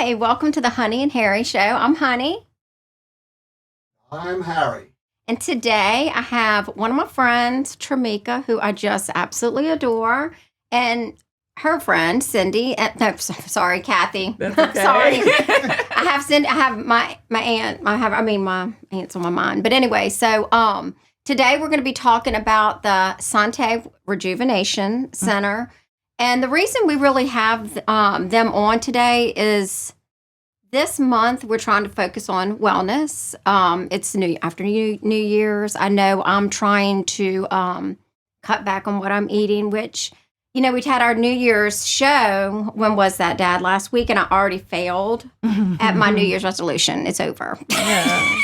Hi, welcome to the Honey and Harry Show. I'm Honey. I'm Harry. And today I have one of my friends, Tremeca, who I just absolutely adore, and her friend, Cindy. Sorry, Cathy. That's okay. Sorry. I have Cindy. I have my aunt. My aunt's on my mind. But anyway, so today we're going to be talking about the Santé Rejuvenation Center. And the reason we really have them on today is this month we're trying to focus on wellness. It's after New Year's. I know I'm trying to cut back on what I'm eating, which, we'd had our New Year's show. When was that, Dad? Last week, and I already failed at my New Year's resolution. It's over. Yeah.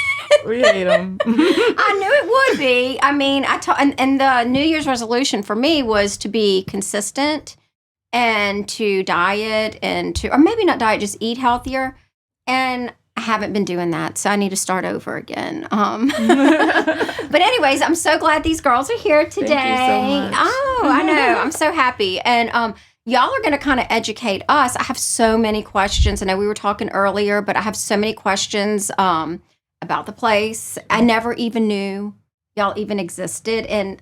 We hate them. I knew it would be. I mean, and the New Year's resolution for me was to be consistent and to diet or maybe not diet, just eat healthier. And I haven't been doing that, so I need to start over again. But anyways, I'm so glad these girls are here today. Thank you so much. Oh, I know. I'm so happy. And y'all are going to kind of educate us. I have so many questions. I know we were talking earlier, but I have so many questions about the place. I never even knew y'all even existed, and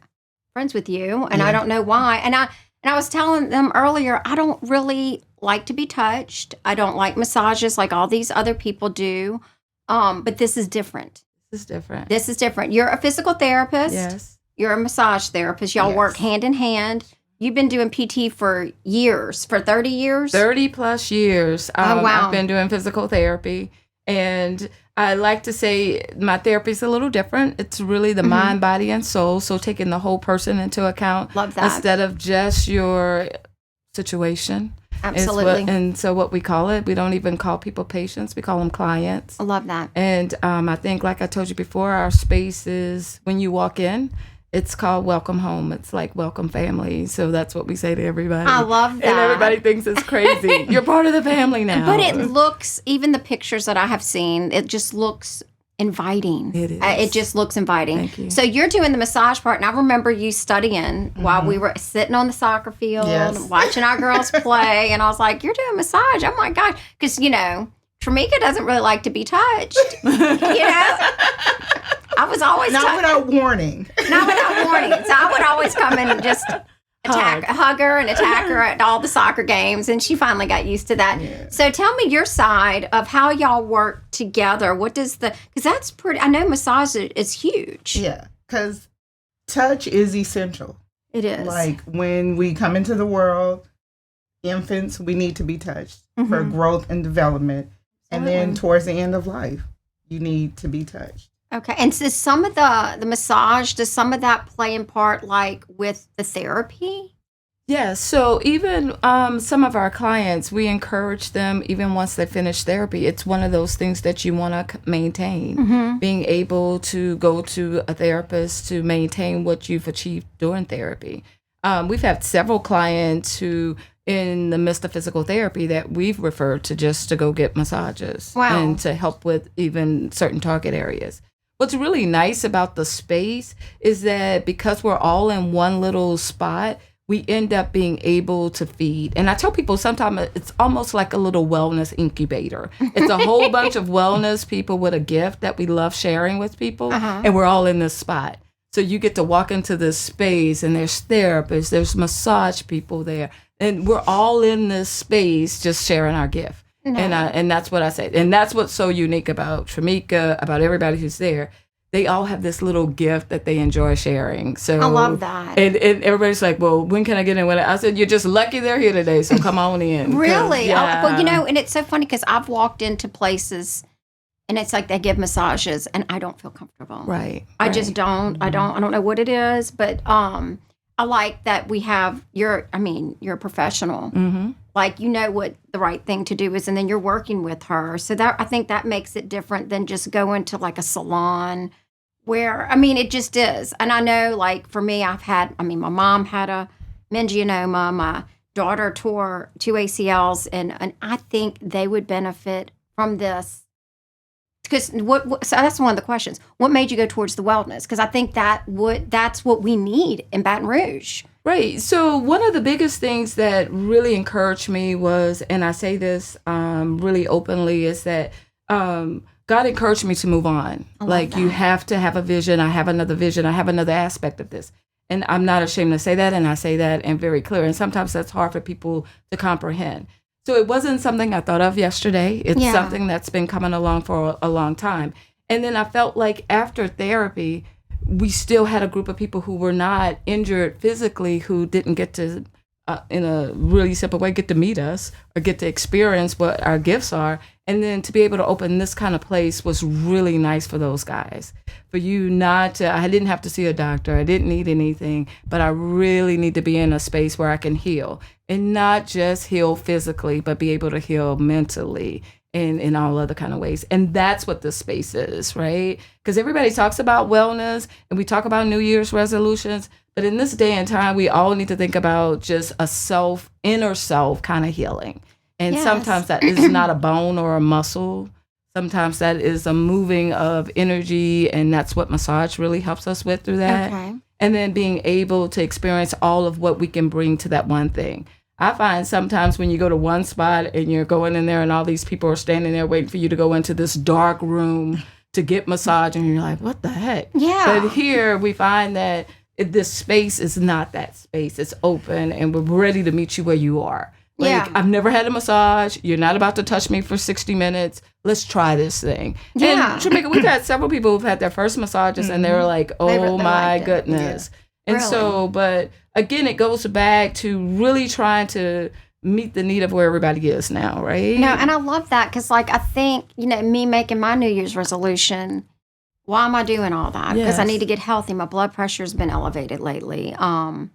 friends with you, and I don't know why. And I was telling them earlier, I don't really like to be touched. I don't like massages like all these other people do. But this is different. This is different. You're a physical therapist. Yes. You're a massage therapist. Y'all work hand in hand. You've been doing PT for years, for 30 years? 30 plus years. Oh, wow. I've been doing physical therapy. And I like to say my therapy is a little different. It's really the mind, body, and soul. So taking the whole person into account. Love that. Instead of just your situation. Absolutely. And so what we call it, we don't even call people patients. We call them clients. I love that. And I think, like I told you before, our space is, when you walk in, it's called welcome home. It's like welcome family. So that's what we say to everybody. I love that. And everybody thinks it's crazy. You're part of the family now. But it looks, even the pictures that I have seen, it just looks inviting. It is. It just looks inviting. Thank you. So you're doing the massage part, and I remember you studying while we were sitting on the soccer field, watching our girls play, and I was like, you're doing massage. Oh my gosh. Because, Tremeca doesn't really like to be touched. I was always Not without warning. Not without warning. So I would always come and just hug her and attack her at all the soccer games, and she finally got used to that. Yeah. So tell me your side of how y'all work together. What does because that's pretty, I know massage is huge. Yeah, because touch is essential. It is. Like when we come into the world, infants, we need to be touched for growth and development. And then towards the end of life, you need to be touched. Okay. And so some of the massage, does some of that play in part like with the therapy? Yeah. So even some of our clients, we encourage them, even once they finish therapy, it's one of those things that you want to maintain. Being able to go to a therapist to maintain what you've achieved during therapy. We've had several clients who, in the midst of physical therapy, that we've referred to just to go get massages. Wow. And to help with even certain target areas. What's really nice about the space is that because we're all in one little spot, we end up being able to feed. And I tell people sometimes it's almost like a little wellness incubator. It's a whole bunch of wellness people with a gift that we love sharing with people. And we're all in this spot. So you get to walk into this space, and there's therapists, there's massage people there. And we're all in this space just sharing our gift. No. And that's what I say. And that's what's so unique about Tremeca, about everybody who's there. They all have this little gift that they enjoy sharing. So I love that. And everybody's like, well, when can I get in? I said, you're just lucky they're here today, so come on in. Really? Yeah. Well, and it's so funny because I've walked into places and it's like they give massages and I don't feel comfortable. Right. I just don't. I don't know what it is, but I like that we have you're a professional. Like, what the right thing to do is, and then you're working with her. So I think that makes it different than just going to like a salon where, it just is. And I know, like, for me, my mom had a meningioma. My daughter tore 2 ACLs, and I think they would benefit from this. Because so that's one of the questions. What made you go towards the wellness? Because I think that's what we need in Baton Rouge. Right. So one of the biggest things that really encouraged me was, and I say this really openly, is that God encouraged me to move on. Like, you have to have a vision. I have another vision. I have another aspect of this. And I'm not ashamed to say that. And I say that and very clear. And sometimes that's hard for people to comprehend. So it wasn't something I thought of yesterday. It's something that's been coming along for a long time. And then I felt like after therapy, we still had a group of people who were not injured physically, who didn't get to, in a really simple way, get to meet us or get to experience what our gifts are. And then to be able to open this kind of place was really nice for those guys. For you not to, I didn't have to see a doctor. I didn't need anything, but I really need to be in a space where I can heal, and not just heal physically, but be able to heal mentally and in all other kind of ways. And that's what this space is, right? Because everybody talks about wellness and we talk about New Year's resolutions, but in this day and time, we all need to think about just a inner self kind of healing. And sometimes that is not a bone or a muscle. Sometimes that is a moving of energy, and that's what massage really helps us with through that. Okay. And then being able to experience all of what we can bring to that one thing. I find sometimes when you go to one spot and you're going in there and all these people are standing there waiting for you to go into this dark room to get massage, and you're like, what the heck? Yeah. But here we find that this space is not that space. It's open, and we're ready to meet you where you are. Like, I've never had a massage. You're not about to touch me for 60 minutes. Let's try this thing. Yeah. And Tremeca, we've had several people who've had their first massages and they were like, oh my goodness. Yeah. And so, but again, it goes back to really trying to meet the need of where everybody is now, right? No, and I love that because, like, I think, me making my New Year's resolution, why am I doing all that? Because I need to get healthy. My blood pressure has been elevated lately. I'm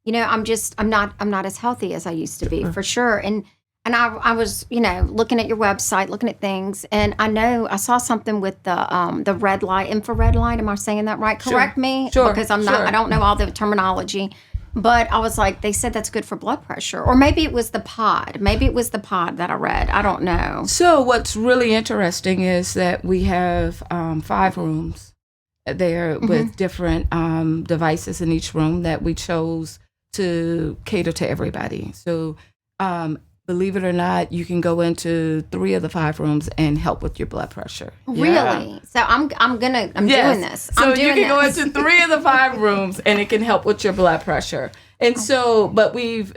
not as healthy as I used to be, for sure. And I was, looking at your website, looking at things, and I saw something with the red light, infrared light. Am I saying that right? Correct me, because I don't know all the terminology. But I was like, they said that's good for blood pressure, or maybe it was the pod. Maybe it was the pod that I read. I don't know. So what's really interesting is that we have 5 rooms there with different devices in each room that we chose to cater to everybody. So believe it or not, you can go into 3 of the 5 rooms and help with your blood pressure. Really? So I'm doing this. So you can go into 3 of the 5 rooms and it can help with your blood pressure. And so, but we've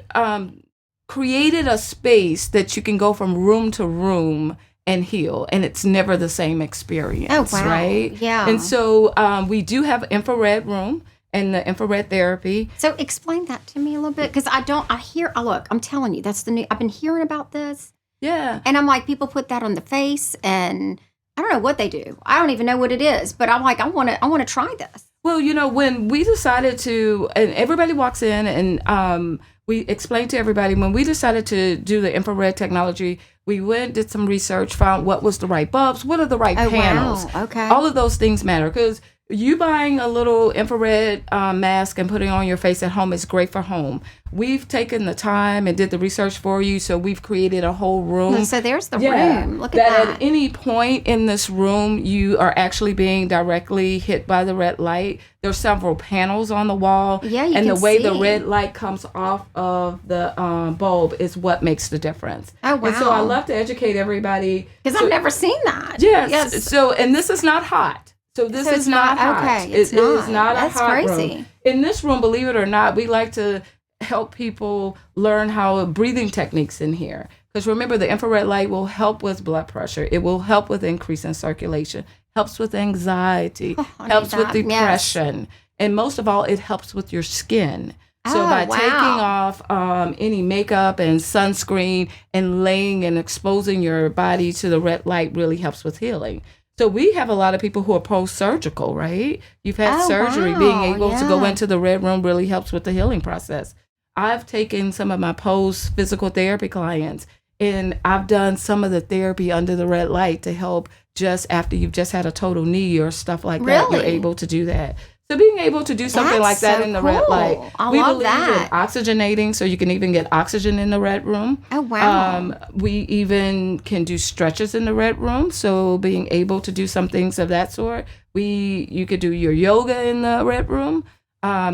created a space that you can go from room to room and heal, and it's never the same experience. Oh, wow. Right? Yeah. And so we do have infrared room and the infrared therapy. So explain that to me a little bit, because look, I'm telling you, that's I've been hearing about this. Yeah. And I'm like, people put that on the face, and I don't know what they do. I don't even know what it is, but I'm like, I want to try this. Well, when we decided to, and everybody walks in, and we explained to everybody, when we decided to do the infrared technology, we went, did some research, found what was the right bulbs, what are the right panels. Wow. Okay. All of those things matter, because you buying a little infrared mask and putting it on your face at home is great for home. We've taken the time and did the research for you, so we've created a whole room. So there's the room. Look at that. At any point in this room, you are actually being directly hit by the red light. There's several panels on the wall. Yeah, you and can the way see. the red light comes off of the bulb is what makes the difference. Oh, wow. And so I love to educate everybody. Because I've never seen that. Yes. So, and this is not hot. So this is not hot. Okay, It is not That's a hot crazy. room. In this room, believe it or not, we like to help people learn how breathing techniques in here. Because remember, the infrared light will help with blood pressure. It will help with increase in circulation, helps with anxiety, helps with depression. And most of all, it helps with your skin. So by taking off any makeup and sunscreen and laying and exposing your body to the red light really helps with healing. So we have a lot of people who are post-surgical, right? You've had surgery. Being able to go into the red room really helps with the healing process. I've taken some of my post-physical therapy clients, and I've done some of the therapy under the red light to help just after you've just had a total knee or stuff like that. You're able to do that. So being able to do something like that in the red light, we believe in oxygenating, so you can even get oxygen in the red room. Oh, wow. We even can do stretches in the red room, so being able to do some things of that sort. You could do your yoga in the red room.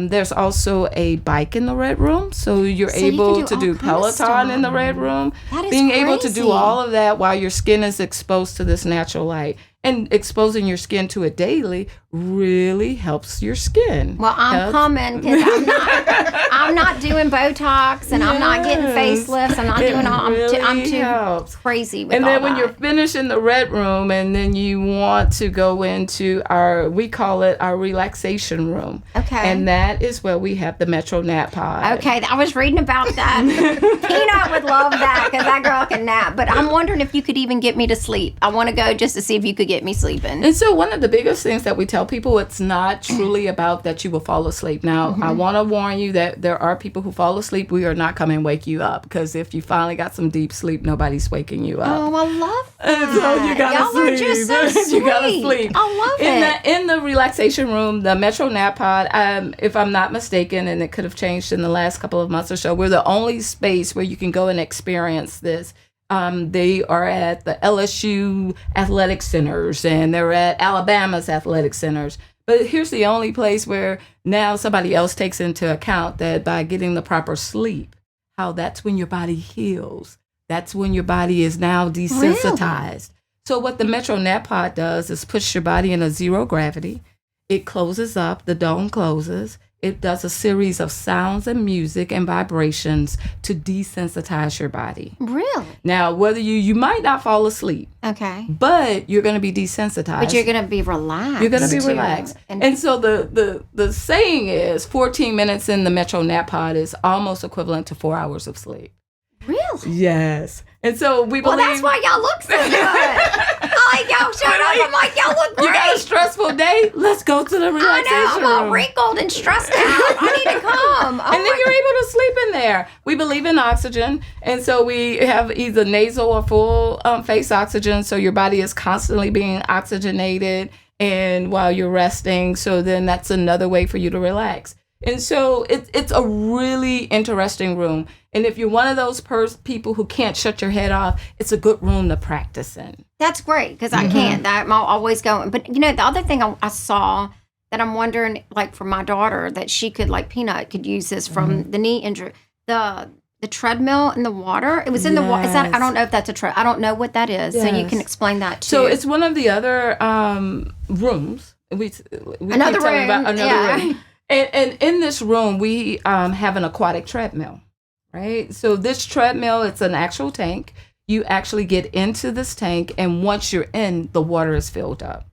There's also a bike in the Red Room, so you're able to do Peloton in the Red Room. That is Being able to do crazy. all of that while your skin is exposed to this natural light. And exposing your skin to it daily really helps your skin. Well, I'm coming because I'm not doing Botox and I'm not getting facelifts. I'm not doing all. I'm too crazy with and all then when that. you're finished in the Red Room, and then you want to go into we call it our relaxation room. Okay. And that is where we have the Metro Nap Pod. Okay, I was reading about that. Peanut would love that because that girl can nap. But I'm wondering if you could even get me to sleep. I want to go just to see if you could get me sleeping. And so one of the biggest things that we tell people, it's not truly about that you will fall asleep. Now, I want to warn you that there are people who fall asleep. We are not coming to wake you up, because if you finally got some deep sleep, nobody's waking you up. Oh, I love that. And so you gotta Y'all sleep. are just so sweet. You gotta sleep. I love it. In the relaxation room, the Metro Nap Pod, if I'm not mistaken, and it could have changed in the last couple of months or so, we're the only space where you can go and experience this. They are at the LSU athletic centers, and they're at Alabama's athletic centers. But here's the only place where now somebody else takes into account that by getting the proper sleep, how that's when your body heals. That's when your body is now desensitized. So what the Metro Nap Pod does is push your body in a zero gravity. It closes up, the dome closes. It does a series of sounds and music and vibrations to desensitize your body. Really? Now, whether you might not fall asleep, Okay. but you're going to be desensitized. But you're going to be relaxed. You're going to be too. relaxed. And so the saying is 14 minutes in the Metro Nap Pod is almost equivalent to 4 hours of sleep. Really? Yes. And so we Well, believe... that's why y'all look so good. I like y'all showed up. I'm like, y'all look great. You got a stressful day? Let's go to the I relaxation know. I'm all room. wrinkled and stressed out. I need to come. Oh And then you're able to sleep in there. We believe in oxygen. And so we have either nasal or full face oxygen. So your body is constantly being oxygenated and while you're resting. So then that's another way for you to relax. And so it's a really interesting room. And if you're one of those people who can't shut your head off, it's a good room to practice in. That's great because I can't. I'm always going. But, the other thing I saw that I'm wondering, like for my daughter, that she could, like Peanut, could use this from the knee injury. The treadmill in the water. It was in the water. Is that? I don't know if that's a tread. I don't know what that is. So you can explain that too. So it's one of the other rooms. We Another keep telling room. about another Yeah. room. And in this room, we have an aquatic treadmill, right? So this treadmill, it's an actual tank. You actually get into this tank, and once you're in, the water is filled up.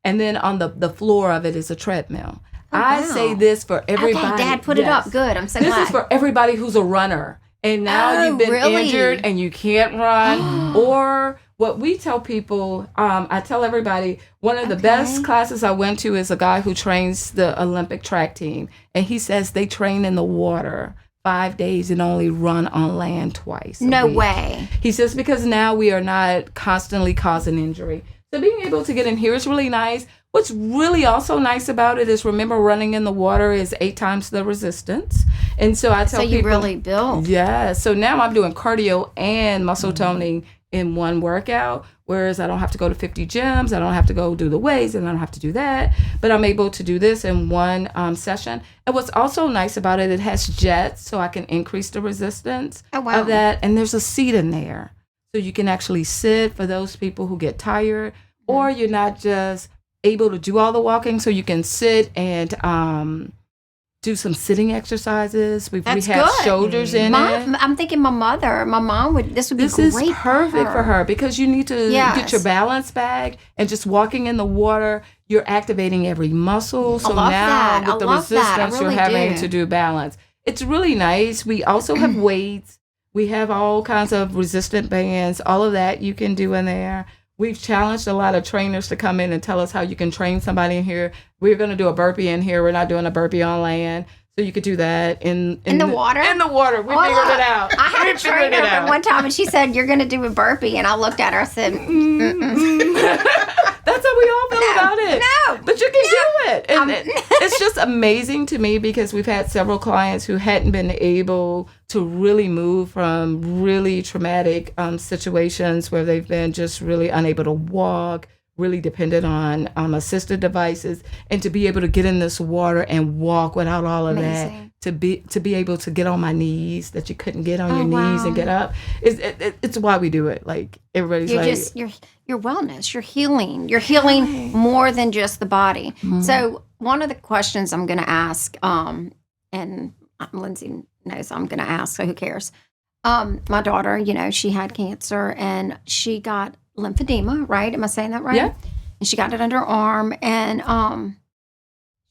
And then on the floor of it is a treadmill. I say this for everybody. Okay, Dad, put it up. Good. I'm so glad. This is for everybody who's a runner. And now you've been injured and you can't run. Or what we tell people, I tell everybody, one of the best classes I went to is a guy who trains the Olympic track team. And he says they train in the water 5 days and only run on land twice. No way. He says because now we are not constantly causing injury. So being able to get in here is really nice. What's really also nice about it is, remember, running in the water is 8 times the resistance. And so I tell people. So you really build. Yeah. So now I'm doing cardio and muscle toning in one workout, whereas I don't have to go to 50 gyms. I don't have to go do the weights, and I don't have to do that. But I'm able to do this in one session. And what's also nice about it, it has jets, so I can increase the resistance of that. And there's a seat in there. So you can actually sit for those people who get tired, or you're not just able to do all the walking, so you can sit and do some sitting exercises. We have shoulders in it. I'm thinking my mom would. This would be great. This is perfect for her because you need to get your balance back, and just walking in the water, you're activating every muscle. So now with the resistance, you're having to do balance. It's really nice. We also have weights. We have all kinds of resistant bands. All of that you can do in there. We've challenged a lot of trainers to come in and tell us how you can train somebody in here. We're going to do a burpee in here. We're not doing a burpee on land. So you could do that in the water? In the water. We figured it out. I had a trainer for one time, and she said, "You're going to do a burpee." And I looked at her. I said, That's how we all feel about it. No. But you can do it. And it's just amazing to me because we've had several clients who hadn't been able to really move from really traumatic situations where they've been just really unable to walk, really dependent on assisted devices, and to be able to get in this water and walk without all of Amazing. that, to be able to get on my knees that you couldn't get on your knees and get up, it's why we do it. Like everybody's You're like, just your wellness, you're healing more than just the body. So one of the questions I'm going to ask, and Lindsay knows I'm going to ask, so who cares? My daughter, she had cancer and she got lymphedema, right? Am I saying that right? Yeah. And she got it under her arm, and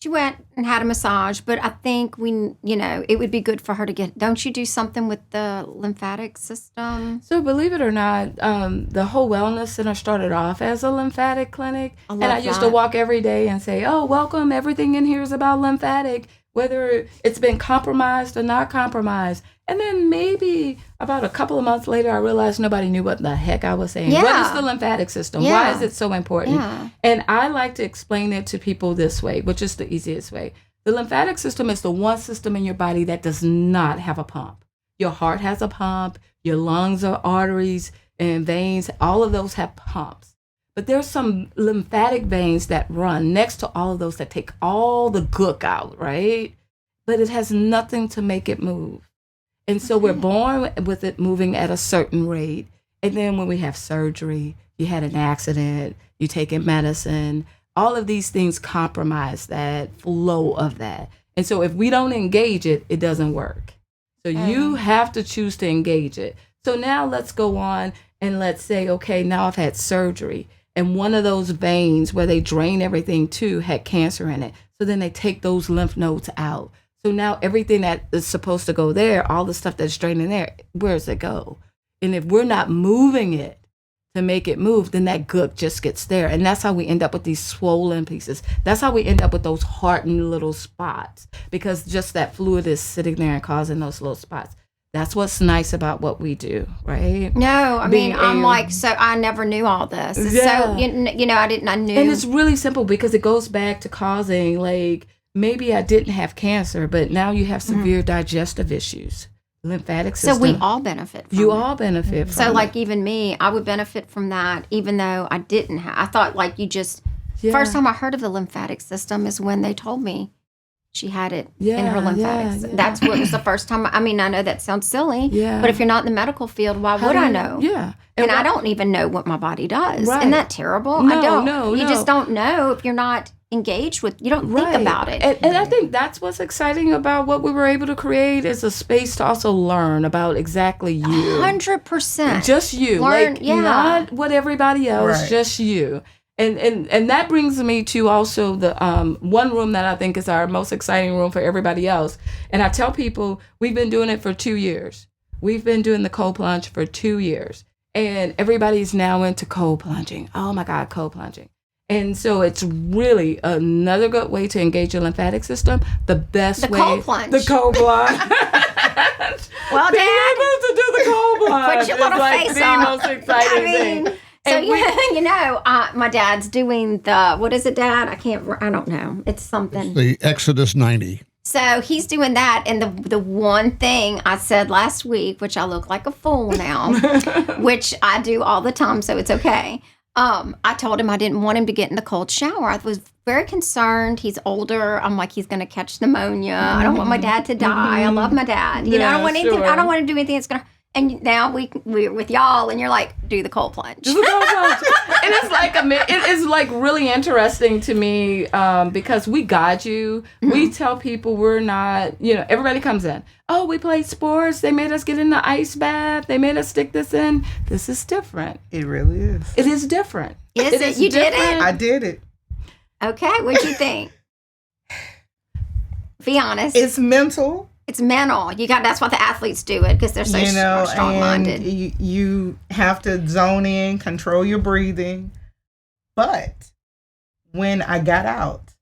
she went and had a massage. But I think it would be good for her to get. Don't you do something with the lymphatic system? So believe it or not, the whole wellness center started off as a lymphatic clinic, and I used to walk every day and say, "Oh, welcome! Everything in here is about lymphatic, whether it's been compromised or not compromised." And then maybe about a couple of months later, I realized nobody knew what the heck I was saying. Yeah. What is the lymphatic system? Yeah. Why is it so important? Yeah. And I like to explain it to people this way, which is the easiest way. The lymphatic system is the one system in your body that does not have a pump. Your heart has a pump, your lungs are arteries and veins, all of those have pumps. But there's some lymphatic veins that run next to all of those that take all the gook out, right? But it has nothing to make it move. And so we're born with it moving at a certain rate. And then when we have surgery, you had an accident, you taking medicine, all of these things compromise that flow of that. And so if we don't engage it, it doesn't work. So you have to choose to engage it. So now let's go on and let's say, okay, now I've had surgery. And one of those veins where they drain everything to had cancer in it. So then they take those lymph nodes out. So now everything that is supposed to go there, all the stuff that's draining there, where does it go? And if we're not moving it to make it move, then that gook just gets there. And that's how we end up with these swollen pieces. That's how we end up with those hardened little spots, because just that fluid is sitting there and causing those little spots. That's what's nice about what we do, right? No, I mean, I'm like, so I never knew all this. Yeah. So, I knew. And it's really simple because it goes back to causing, like, maybe I didn't have cancer, but now you have severe digestive issues, lymphatic system. So we all benefit from You it. all benefit from So it. like even me, I would benefit from that, even though I didn't have. I thought like you just, first time I heard of the lymphatic system is when they told me she had it in her lymphatics. yeah. That's what was the first time. I mean, I know that sounds silly, Yeah. but if you're not in the medical field, why would I know? Yeah. And I don't even know what my body does. Right. Isn't that terrible? No, I don't. no, You no. just don't know if you're not engaged with, you don't think about it. And I think that's what's exciting about what we were able to create is a space to also learn about exactly you. 100%. Just you. Learn, like, yeah. not what everybody else, Right. just you. And that brings me to also the one room that I think is our most exciting room for everybody else. And I tell people we've been doing it for 2 years. We've been doing the cold plunge for 2 years. And everybody's now into cold plunging. Oh my God, cold plunging. And so it's really another good way to engage your lymphatic system. The best way. cold plunge. The cold plunge. Well, Being Dad, able to do the cold plunge put your little is like face the on. most exciting thing. So And my dad's doing the, what is it, Dad? I don't know. It's something. The Exodus 90. So he's doing that, and the one thing I said last week, which I look like a fool now, which I do all the time, so it's okay. I told him I didn't want him to get in the cold shower. I was very concerned. He's older. I'm like, he's going to catch pneumonia. I don't want my dad to die. I love my dad. I don't want anything. I don't want to do anything that's going to. And now we're with y'all, and you're like, do the cold plunge. Do the cold plunge. And it's like it is like really interesting to me because we guide you. Mm-hmm. We tell people we're not, everybody comes in. Oh, we played sports. They made us get in the ice bath. They made us stick this in. This is different. It really is. It is different. Is it? You did it? I did it. Okay, what'd you think? Be honest. It's mental. It's mental. That's why the athletes do it, because they're so strong-minded. And you have to zone in, control your breathing. But when I got out,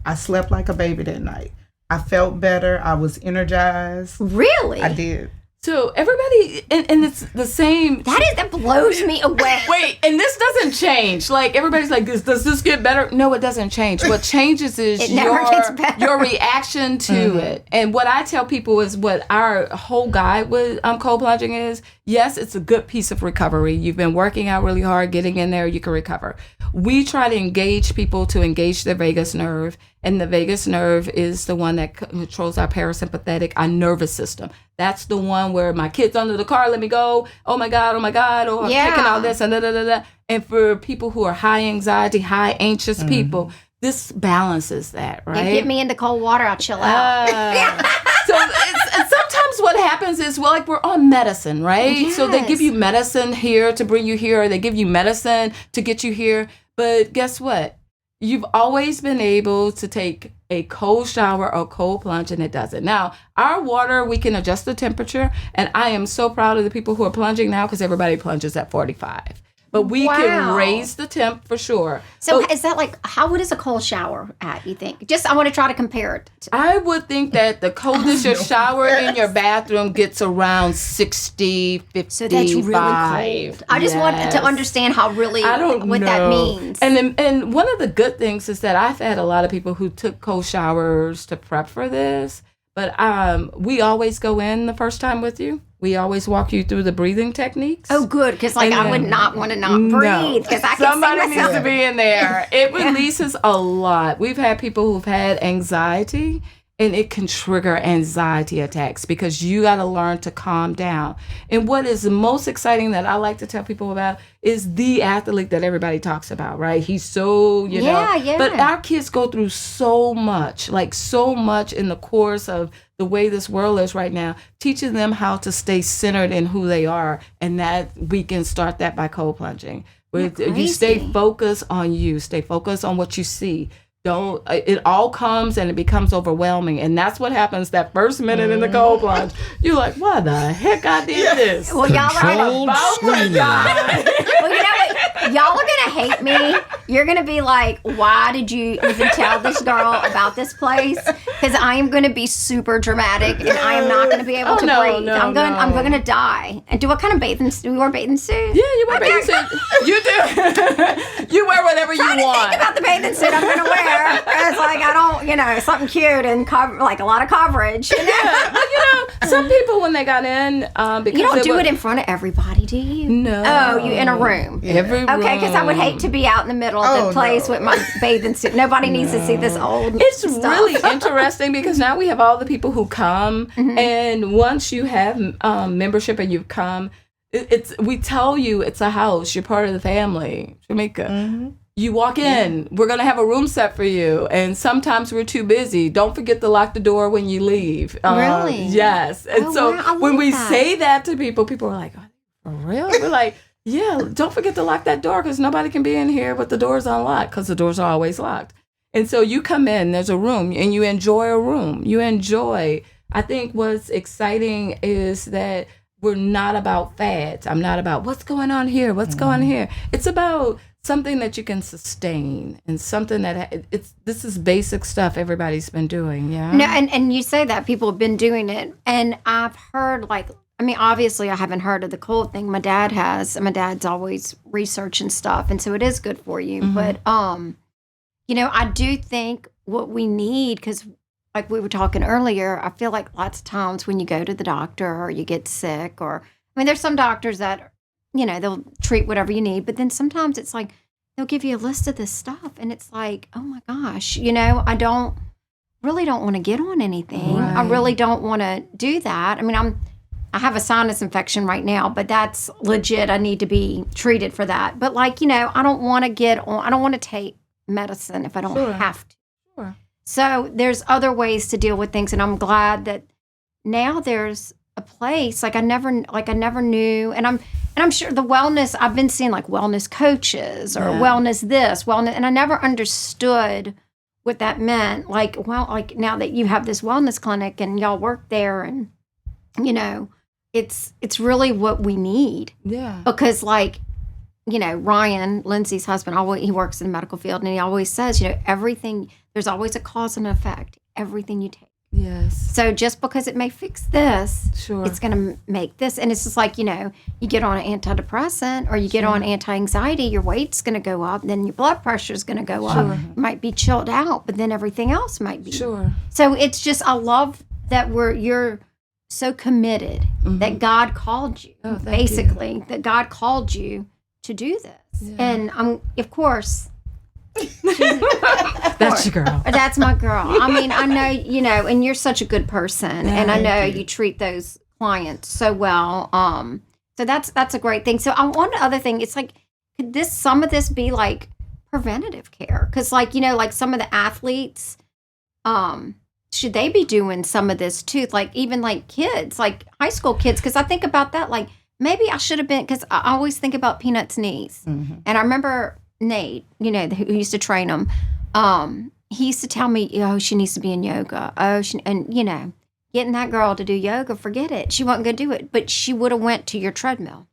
I slept like a baby that night. I felt better. I was energized. Really? I did. So everybody, and it's the same. That blows me away. Wait, and this doesn't change. Like everybody's like, does this get better? No, it doesn't change. What changes is It never gets better. your reaction to it. And what I tell people is what our whole guide with cold plunging is. Yes, it's a good piece of recovery. You've been working out really hard, getting in there, you can recover. We try to engage people to engage their vagus nerve, and the vagus nerve is the one that controls our parasympathetic, our nervous system. That's the one where my kid's under the car, let me go. Oh my God, or I'm taking all this and da da da da. And for people who are high anxiety, high anxious people, this balances that, right? You get me into cold water, I'll chill out. And sometimes what happens is, we're on medicine, right? Yes. So they give you medicine here to bring you here, or they give you medicine to get you here. But guess what? You've always been able to take a cold shower or cold plunge, and it doesn't. Now, our water, we can adjust the temperature, and I am so proud of the people who are plunging now because everybody plunges at 45. But we can raise the temp for sure. So is that what is a cold shower at, you think? Just, I want to try to compare it. I would think that the coldest your shower in your bathroom gets around 60, 55. So that's really cold. I just want to understand how really, what that means. And one of the good things is that I've had a lot of people who took cold showers to prep for this. But we always go in the first time with you. We always walk you through the breathing techniques. Oh, good, because I would not want to not breathe, because I can somebody needs to be in there. It releases a lot. We've had people who've had anxiety, and it can trigger anxiety attacks because you got to learn to calm down. And what is the most exciting that I like to tell people about is the athlete that everybody talks about, right? He's so, you know. Yeah. But our kids go through so much in the course of the way this world is right now, teaching them how to stay centered in who they are. And that we can start that by cold plunging. You stay focused on you, stay focused on what you see. It all comes and it becomes overwhelming. And that's what happens that first minute in the cold plunge. You're like, what the heck I did this? Well, y'all are about to die. Well, you know what? Y'all are going to hate me. You're going to be like, why did you even tell this girl about this place? Because I am going to be super dramatic and I am not going to be able to breathe. I'm going to die. And what kind of bathing suit? You wear bathing suit? Yeah, you wear bathing suit. You do. You wear whatever you want. Think about the bathing suit I'm going to wear. It's I don't, something cute and a lot of coverage. Yeah, but some people when they got in, because you don't do it in front of everybody, do you? No. Oh, you in a room. Yeah. Every room. Okay, because I would hate to be out in the middle of the place with my bathing suit. Nobody needs to see this old It's stuff. really interesting because now we have all the people who come, and once you have membership and you've come, we tell you it's a house. You're part of the family, Tremeca. You walk in, we're going to have a room set for you. And sometimes we're too busy. Don't forget to lock the door when you leave. Really? Yes. And wow, when we say that to people, people are like, oh, for real? We're like, yeah, don't forget to lock that door because nobody can be in here with the doors unlocked because the doors are always locked. And so you come in, there's a room, and you enjoy a room. I think what's exciting is that we're not about fads. I'm not about what's going on here, what's going on here. It's about something that you can sustain and something that this is basic stuff everybody's been doing. Yeah. No, and you say that people have been doing it, and I've heard obviously I haven't heard of the cold thing. My dad has, and my dad's always researching stuff, and so it is good for you. But I do think what we need, because like we were talking earlier, I feel like lots of times when you go to the doctor or you get sick, there's some doctors that they'll treat whatever you need, but then sometimes it's like they'll give you a list of this stuff, and it's like, oh my gosh, I don't want to get on anything. Right. I really don't want to do that. I have a sinus infection right now, but that's legit. I need to be treated for that. But I don't want to get on. I don't want to take medicine if I don't have to. Sure. So there's other ways to deal with things, and I'm glad that now there's a place I never knew, and I'm sure the wellness, I've been seeing wellness coaches or wellness this, wellness, and I never understood what that meant. Now that you have this wellness clinic and y'all work there, and it's really what we need. Yeah. Because Ryan, Lindsay's husband, he works in the medical field, and he always says, everything, there's always a cause and effect, everything you take. Yes. So just because it may fix this, sure, it's going to make this. And it's just you get on an antidepressant or you get on anti-anxiety, your weight's going to go up, then your blood pressure is going to go up. You might be chilled out, but then everything else might be. Sure. So it's just, I love that you're so committed that God called you, that God called you to do this. And of course, That's your girl. that's my girl. I mean, I know, and you're such a good person, and I know you treat those clients so well. So that's a great thing. So one other thing, it's like, could some of this be like preventative care? Because like, like some of the athletes, should they be doing some of this too? Like even like kids, like high school kids, because I think about that, like maybe I should have been, because I always think about Peanut's knees. And I remember Nate, who used to train him, he used to tell me, she needs to be in yoga. And getting that girl to do yoga, forget it. She wasn't going to do it, but she would have went to your treadmill.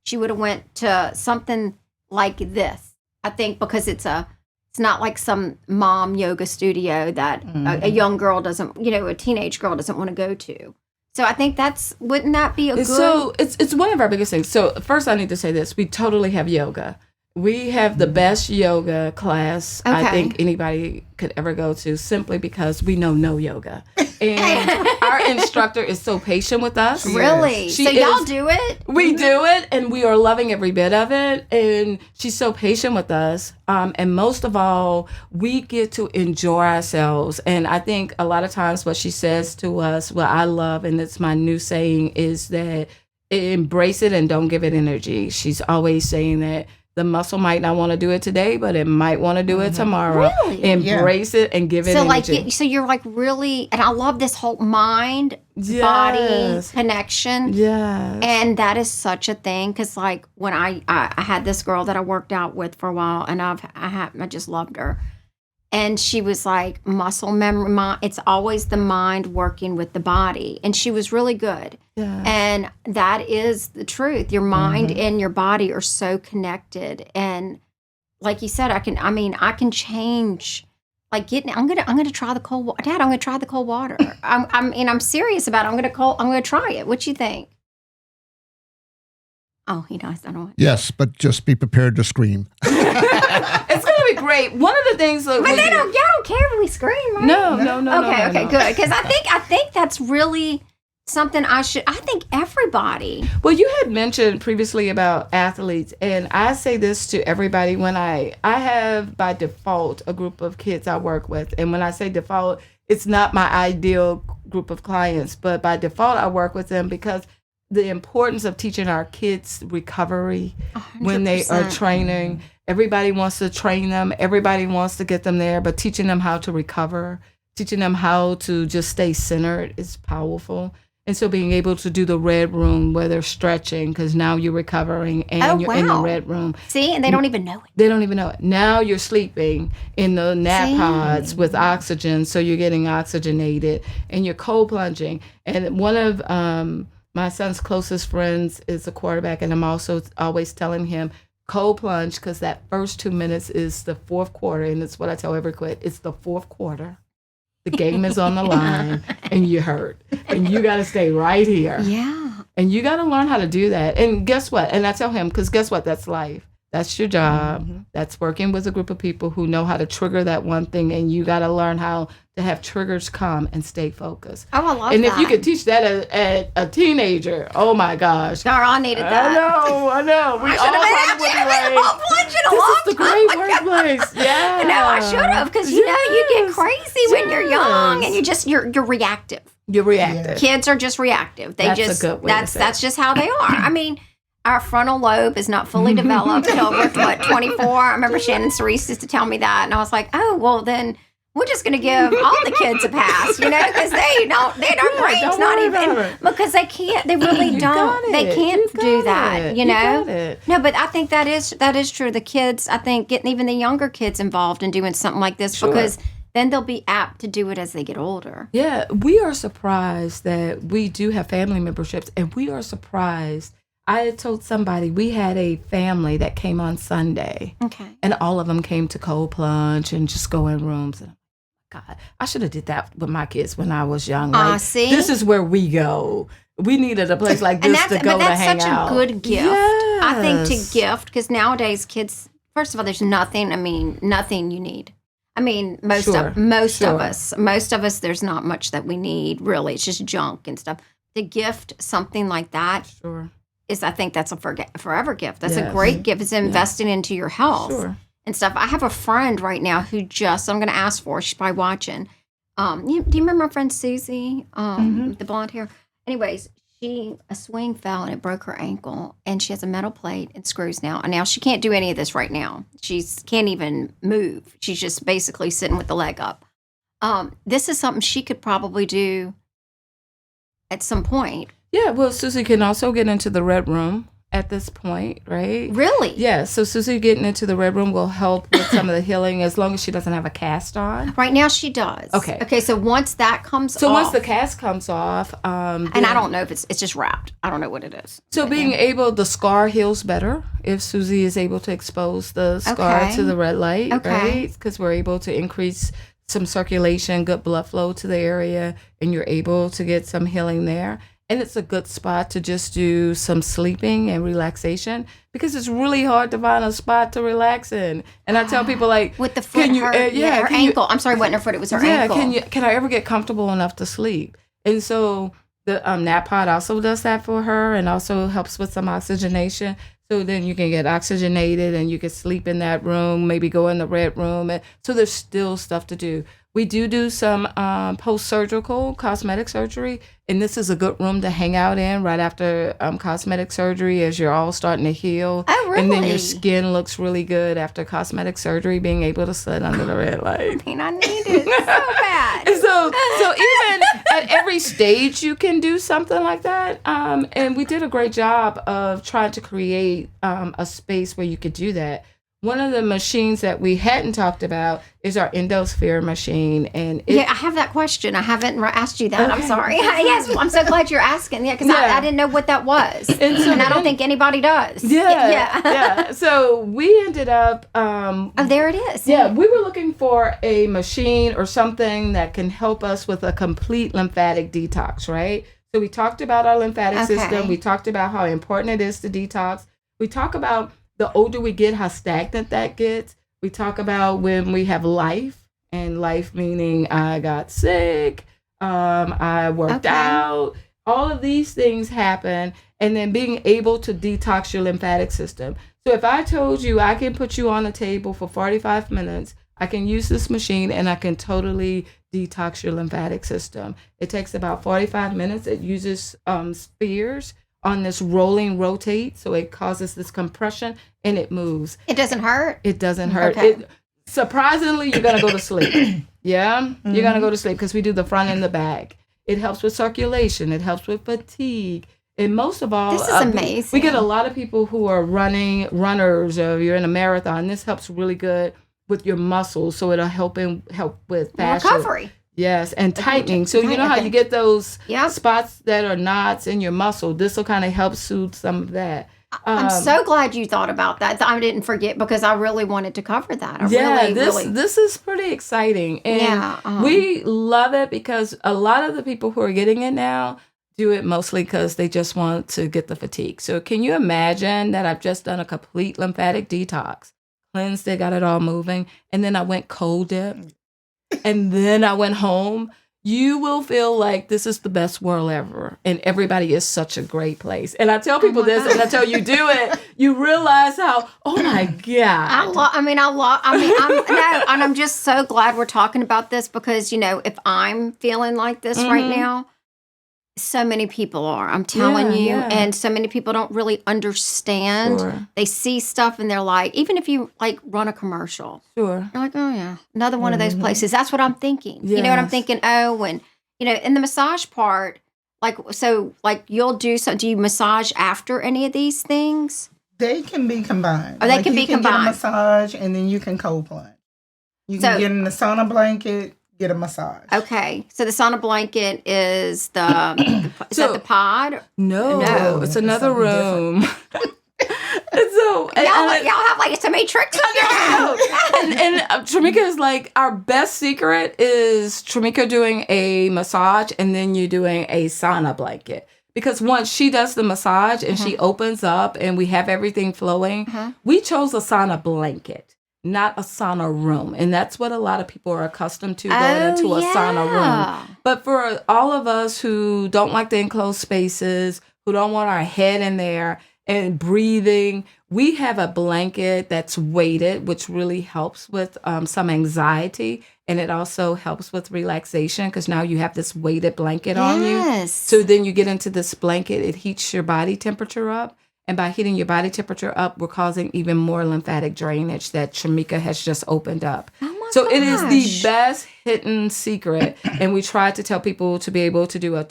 She would have went to something like this, I think, because it's not like some mom yoga studio that a young girl doesn't, a teenage girl doesn't want to go to. So I think wouldn't that be a good? So it's one of our biggest things. So first I need to say this. We totally have yoga. We have the best yoga class I think anybody could ever go to, simply because we know no yoga. And our instructor is so patient with us. Really? So y'all do it? We do it, and we are loving every bit of it. And she's so patient with us. And most of all, we get to enjoy ourselves. And I think a lot of times what she says to us, what I love, and it's my new saying, is that embrace it and don't give it energy. She's always saying that the muscle might not want to do it today, but it might want to do it tomorrow. Really? Embrace it and give it energy. So you're like really, and I love this whole mind, body connection. Yes. And that is such a thing, because like when I had this girl that I worked out with for a while, and I just loved her. And she was like, muscle memory, it's always the mind working with the body. And she was really good. Yeah. And that is the truth. Your mind and your body are so connected. And like you said, I can change. Like I'm gonna try the cold water. Dad, I'm gonna try the cold water. I'm serious about it. I'm gonna try it. What you think? Oh, he knows. I don't know. Yes, but just be prepared to scream. It's gonna be great. One of the things, but y'all don't care if we scream, right? No. Okay, good. Because I think that's really something I think everybody. Well, you had mentioned previously about athletes, and I say this to everybody when I have by default a group of kids I work with, and when I say default, it's not my ideal group of clients, but by default I work with them because the importance of teaching our kids recovery 100%. When they are training. Everybody wants to train them. Everybody wants to get them there, but teaching them how to recover, teaching them how to just stay centered is powerful. And so being able to do the red room where they're stretching, because now you're recovering and you're in the red room. See, and they don't even know it. They don't even know it. Now you're sleeping in the nap pods with oxygen, so you're getting oxygenated, and you're cold plunging. And one of my son's closest friends is a quarterback, and I'm also always telling him, cold plunge, because that first 2 minutes is the fourth quarter, and it's what I tell every kid. It's the fourth quarter. The game is on the line, and you're hurt, and you got to stay right here. Yeah. And you got to learn how to do that. And guess what? And I tell him, because guess what? That's life. That's your job. That's working with a group of people who know how to trigger that one thing, and you got to learn how to have triggers come and stay focused. Oh, I love and that. if you could teach that at a teenager, oh my gosh. Darn, I needed that. I know. We all probably would be like, this is the great workplace. Yeah. No, I should have, because you get crazy when you're young, and you're reactive. You're reactive. Kids are just reactive. That's a good way to say that's just how they are. I mean, our frontal lobe is not fully developed until we're 24. I remember Shannon Cerise used to tell me that, and I was like, oh, well then we're just going to give all the kids a pass, because their brains not even, because they can't, they really don't, they can't do that, No, but I think that is true. The kids, I think, getting even the younger kids involved in doing something like this, because then they'll be apt to do it as they get older. Yeah, we are surprised that we do have family memberships, and we are surprised. I had told somebody we had a family that came on Sunday. Okay. And all of them came to cold plunge and just go in rooms. And God, I should have did that with my kids when I was young. Like, see? This is where we go. We needed a place like this to go to hang out. But that's such a good gift. Yes. I think to gift, because nowadays kids, first of all, there's nothing you need. I mean, most of us, there's not much that we need, really. It's just junk and stuff. To gift something like that. Sure. I think that's a forever gift. That's a Yes. great gift. It's investing into your health Sure. and stuff. I have a friend right now who I'm going to ask for. She's probably watching. Do you remember my friend Susie, with the blonde hair? Anyways, a swing fell and it broke her ankle, and she has a metal plate and screws now. And now she can't do any of this right now. She can't even move. She's just basically sitting with the leg up. This is something she could probably do at some point. Yeah, well, Susie can also get into the red room at this point, right? Really? Yeah, so Susie getting into the red room will help with some of the healing as long as she doesn't have a cast on. Right now she does. Okay. Okay, so once that comes off. So once the cast comes off. And I don't know if it's just wrapped. I don't know what it is. So the scar heals better if Susie is able to expose the scar to the red light, right? Because we're able to increase some circulation, good blood flow to the area, and you're able to get some healing there. And it's a good spot to just do some sleeping and relaxation because it's really hard to find a spot to relax in. And I tell people like, with the foot, her ankle. I'm sorry, it wasn't her foot; it was her ankle. Can I ever get comfortable enough to sleep? And so the nap pod also does that for her, and also helps with some oxygenation. So then you can get oxygenated and you can sleep in that room, maybe go in the red room. And so there's still stuff to do. We do some post-surgical cosmetic surgery, and this is a good room to hang out in right after cosmetic surgery as you're all starting to heal. Oh, really? And then your skin looks really good after cosmetic surgery, being able to sit under the red light. I mean, I need it so bad. So even at every stage, you can do something like that. And we did a great job of trying to create a space where you could do that. One of the machines that we hadn't talked about is our endosphere machine. And I have that question. I haven't asked you that. I'm sorry. Yes, I'm so glad you're asking. Yeah, because I didn't know what that was. And I don't think anybody does. Yeah. So we ended up... there it is. Yeah, we were looking for a machine or something that can help us with a complete lymphatic detox, right? So we talked about our lymphatic system. We talked about how important it is to detox. We talk about the older we get, how stagnant that gets. We talk about when we have life, and life meaning I got sick, I worked out. All of these things happen, and then being able to detox your lymphatic system. So if I told you I can put you on a table for 45 minutes, I can use this machine and I can totally detox your lymphatic system. It takes about 45 minutes. It uses spheres on this rolling rotate, so it causes this compression and it moves. It doesn't hurt? It doesn't hurt. Okay. Surprisingly, you're going to go to sleep. Yeah? You're going to go to sleep because we do the front and the back. It helps with circulation. It helps with fatigue. And most of all, this is amazing. We get a lot of people who are runners, or you're in a marathon. This helps really good with your muscles, so it'll help with fascia. Recovery. Yes, and tightening. So you know how you get those spots that are knots in your muscle? This will kind of help soothe some of that. I'm so glad you thought about that. I didn't forget because I really wanted to cover that. This is pretty exciting. And we love it because a lot of the people who are getting it now do it mostly because they just want to get the fatigue. So can you imagine that I've just done a complete lymphatic detox, cleansed it, got it all moving, and then I went cold dip. And then I went home. You will feel like this is the best world ever. And everybody is such a great place. And I tell people this, and until you do it, you realize how, oh my God. I'm just so glad we're talking about this because, if I'm feeling like this right now, so many people are. I'm telling you. Yeah. And so many people don't really understand. Sure. They see stuff and they're like, even if you run a commercial. Sure. You're like, oh yeah, another one of those places. That's what I'm thinking. Yes. You know what I'm thinking? Oh, and in the massage part, you'll do so. Do you massage after any of these things? They can be combined. Or they can be combined. You can get a massage and then you can cold plunge. You can get in the sauna blanket. Get a massage. Okay, so the sauna blanket is that the pod? No, it's another room. y'all have so many tricks on there. and Tremeca is our best secret is Tremeca doing a massage and then you doing a sauna blanket. Because once she does the massage and she opens up and we have everything flowing, we chose a sauna blanket. Not a sauna room. And that's what a lot of people are accustomed to going into a sauna room. But for all of us who don't like the enclosed spaces, who don't want our head in there and breathing. We have a blanket that's weighted, which really helps with some anxiety. And it also helps with relaxation because now you have this weighted blanket on you. Yes. So then you get into this blanket, it heats your body temperature up. And by heating your body temperature up, we're causing even more lymphatic drainage that Tremeca has just opened up. Oh my So it is the gosh. best hidden secret. And we try to tell people to be able to do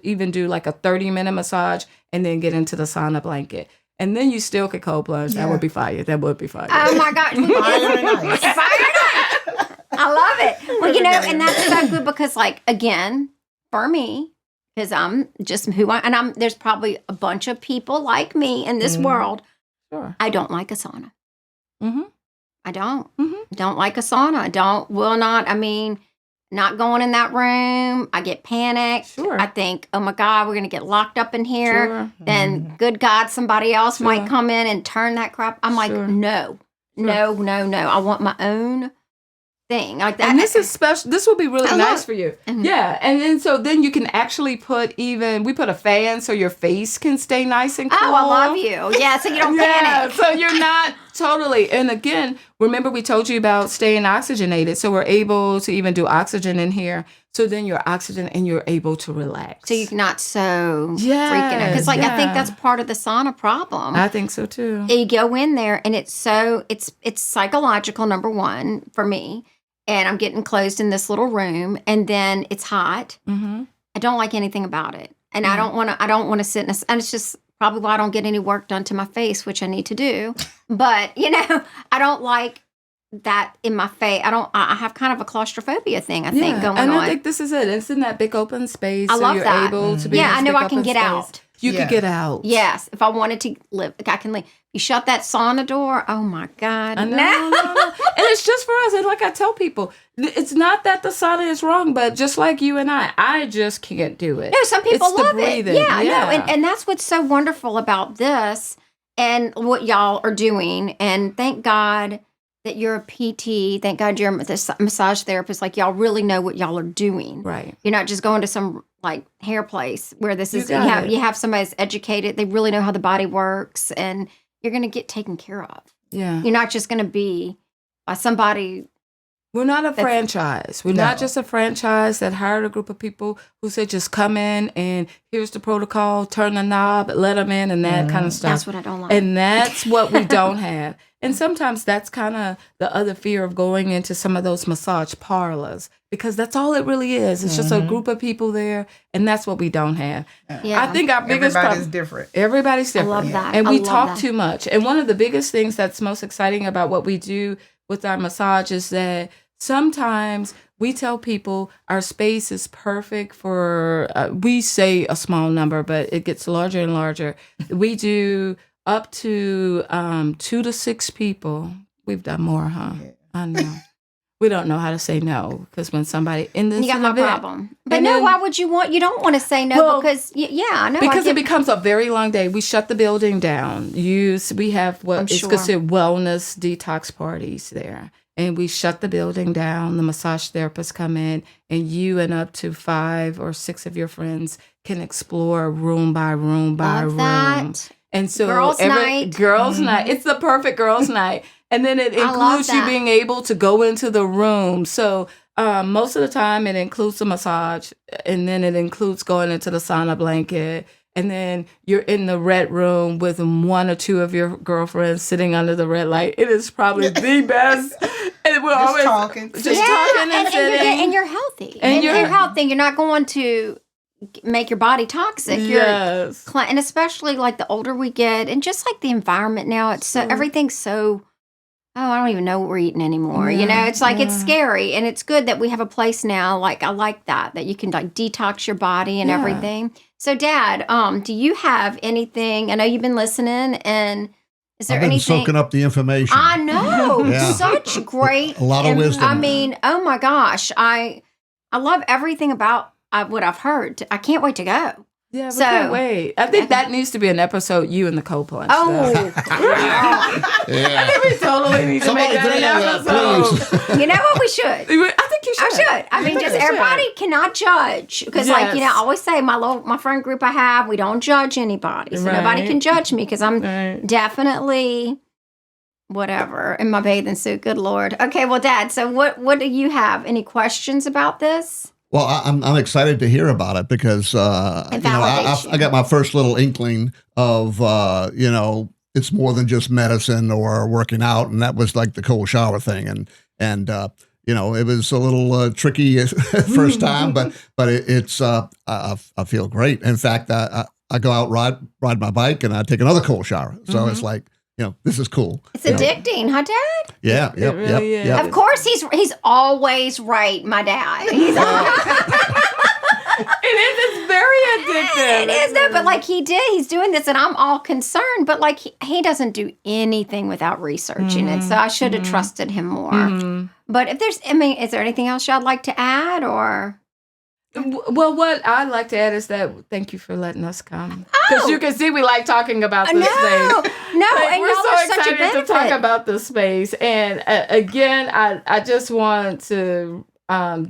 even do like a 30-minute massage and then get into the sauna blanket. And then you still could cold plunge. That would be fire. That would be fire. Oh my gosh. Fire and ice. Fire and ice. I love it. Well, and that's so good because, like, again, for me, because I'm just who I am, and there's probably a bunch of people like me in this world. Sure. I don't like a sauna. Mm-hmm. I don't. Mm-hmm. Don't like a sauna. Will not. I mean, not going in that room. I get panicked. Sure. I think, oh my God, we're going to get locked up in here. Sure. Then, good God, somebody else Sure. might come in and turn that crap. I'm like, Sure. no. I want my own thing like that. And this is special. This will be really I nice love- for you. Mhm. Yeah. And then you can actually we put a fan so your face can stay nice and cool. Oh, I love you. Yeah, so you don't Yeah, panic. so you're not totally. And again, remember we told you about staying oxygenated. So we're able to even do oxygen in here. So then you're oxygen and you're able to relax. So you're not so Yes, freaking out. Because, like, I think yeah. that's part of the sauna problem. I think so too. You go in there and it's psychological, number one, for me. And I'm getting closed in this little room, and then it's hot. Mm-hmm. I don't like anything about it, and I don't want to sit in and it's just probably why I don't get any work done to my face, which I need to do. But I don't like that in my face. I have kind of a claustrophobia thing. I think going and on. I think this is it. It's in that big open space. I so love you're that. able to be. Yeah, in I this know big I can open get space. out. You Yeah. could get out. Yes, if I wanted to live, I can leave. You shut that sauna door. Oh my God! I know, No. no. And it's just for us. And like I tell people, it's not that the sauna is wrong, but just like you and I just can't do it. No, some people It's the love it. breathing. Yeah, Yeah. no, and that's what's so wonderful about this and what y'all are doing. And thank God that you're a PT. Thank God you're a massage therapist. Like, y'all really know what y'all are doing. Right. You're not just going to some like hair place where this is. got it. You have somebody that's educated. They really know how the body works, and you're going to get taken care of. Yeah. You're not just going to be by somebody. We're not a franchise. We're not just a franchise that hired a group of people who said just come in and here's the protocol, turn the knob, let them in, and that kind of stuff. That's what I don't like. And that's what we don't have. And sometimes that's kind of the other fear of going into some of those massage parlors because that's all it really is. It's just a group of people there, and that's what we don't have. Yeah. I think our biggest Everybody's different. Everybody's different. love that. And I we love talk that. too much. And one of the biggest things that's most exciting about what we do with our massage is that sometimes we tell people our space is perfect for, we say a small number, but it gets larger and larger. We do up to 2 to 6 people. We've done more, huh? Yeah. I know. We don't know how to say no because when somebody in this You got my event- problem. But And no, then- why would you want? You don't want to say no Well, because I know. Because I it becomes a very long day. We shut the building down. We have I'm what is sure. considered wellness detox parties there. And we shut the building down. The massage therapists come in, and you and up to 5 or 6 of your friends can explore room by room by love room. that. And so Girls' night. Girls' night. It's the perfect girls' night. And then it I love includes you that. being able to go into the room. So most of the time it includes the massage, and then it includes going into the sauna blanket. And then you're in the red room with 1 or 2 of your girlfriends sitting under the red light. It is probably the best. And we're Just always talking. just Yeah, talking and sitting. and you're healthy. And And you're- you're healthy. You're not going to make your body toxic. Yes. And especially like the older we get, and just like the environment now, it's so everything's so. Oh, I don't even know what we're eating anymore. It's like it's scary, and it's good that we have a place now. Like I like that you can like detox your body and Yeah. everything. So, Dad, do you have anything? I know you've been listening, and is there I've been anything? soaking up the information. I know, Yeah. such great, A lot of wisdom. I mean, oh my gosh, I love everything about what I've heard. I can't wait to go. Yeah, we So- can't wait. I think that needs to be an episode, you and the co-plunge. Oh, Yeah. we totally need to Somebody make that video an that, episode. please. you know what we should. I think you should. I should. I mean, just everybody cannot judge because, like, you know, I always say my friend group I have, we don't judge anybody, so nobody can judge me because I'm definitely whatever in my bathing suit. Good Lord. Okay, well, Dad. So what do you have? Any questions about this? Well, I'm excited to hear about it because I got my first little inkling of it's more than just medicine or working out, and that was like the cold shower thing, and it was a little tricky first time, but it's I feel great. In fact, I go out ride my bike and I take another cold shower, so it's like. This is cool. It's addicting, huh, Dad? Yeah, yep. Of course, he's always right, my dad. He's It's very addictive. It is, though, but like he's doing this, and I'm all concerned, but like he doesn't do anything without researching it, so I should have trusted him more. But if is there anything else y'all like to add, or? Well, what I'd like to add is that thank you for letting us come. Because you can see we like talking about this space. No, like, and we're so excited to talk about this space. And again, I just want to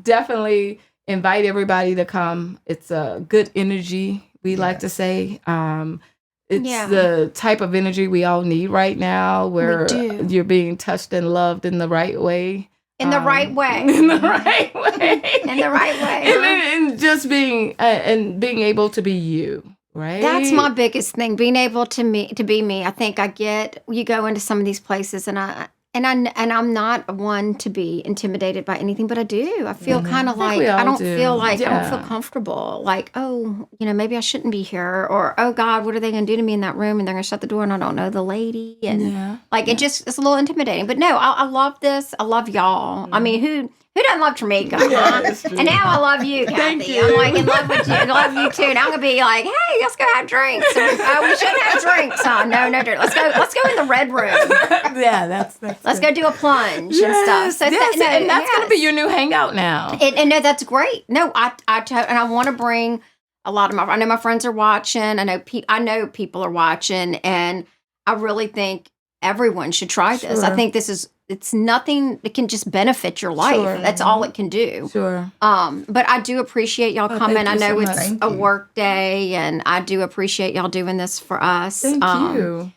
definitely invite everybody to come. It's a good energy, we like to say. It's the type of energy we all need right now where you're being touched and loved in the right way. In the right way. In the right way. In the right way. And just being being able to be you, right? That's my biggest thing, being able to be me. I think you go into some of these places and I'm not one to be intimidated by anything, but I do. I feel kind of like I don't feel comfortable. Like, oh, maybe I shouldn't be here, or oh God, what are they going to do to me in that room? And they're going to shut the door, and I don't know the lady, and it's a little intimidating. But no, I love this. I love y'all. I mean, who doesn't love Tremeca? And now I love you, Cathy. Thank you. I'm like in love with you. I love you too. And I'm gonna be like, hey, let's go have drinks. We should have drinks, huh? No drink. Let's go in the red room. Yeah, that's let's go do a plunge and stuff. So and that's gonna be your new hangout now. And no, that's great. No, and I want to bring a lot of I know my friends are watching. I know people are watching, and I really think everyone should try this. I think it's nothing. It can just benefit your life. Sure. That's all it can do. Sure. But I do appreciate y'all coming. I know it's Thank a you. work day, and I do appreciate y'all doing this for us. Thank you.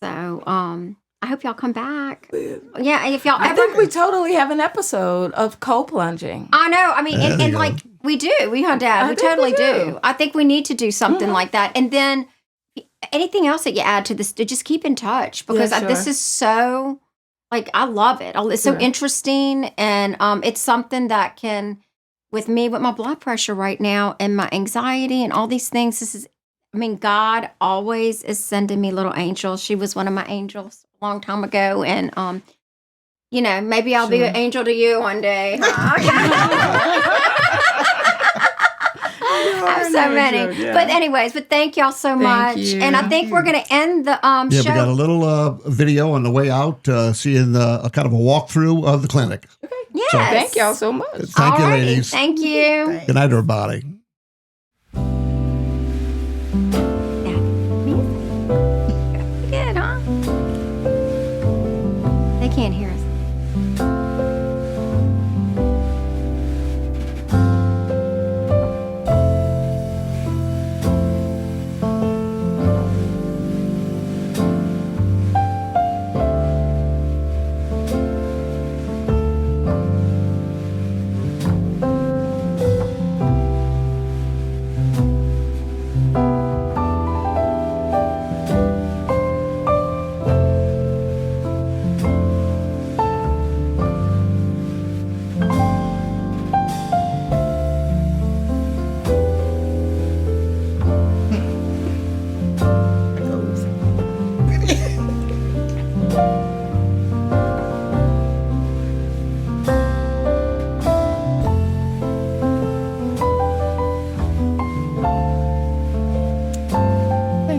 So, I hope y'all come back. Yeah, if y'all I think we totally have an episode of co-plunging. I know. I mean, and like we do. Dad. We totally do. I think we need to do something like that. And then anything else that you add to this, to just keep in touch because this is so. Like, I love it. It's so interesting, and it's something that can, with my blood pressure right now and my anxiety and all these things, God always is sending me little angels. She was one of my angels a long time ago, and, maybe I'll be an angel to you one day. I have so many. Yeah. But anyways, thank y'all so much. And I think we're going to end the show. Yeah, we got a little video on the way out, seeing a kind of a walkthrough of the clinic. Okay. Yes. So thank y'all so much. Thank you, ladies. Thank you. Good night, everybody. Good, huh? They can't hear us.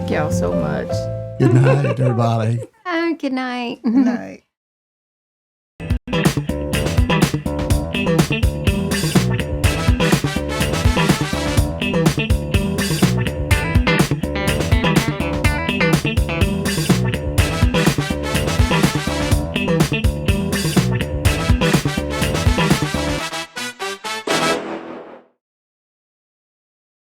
Y'all so much. Good night, everybody. Good night. Good night.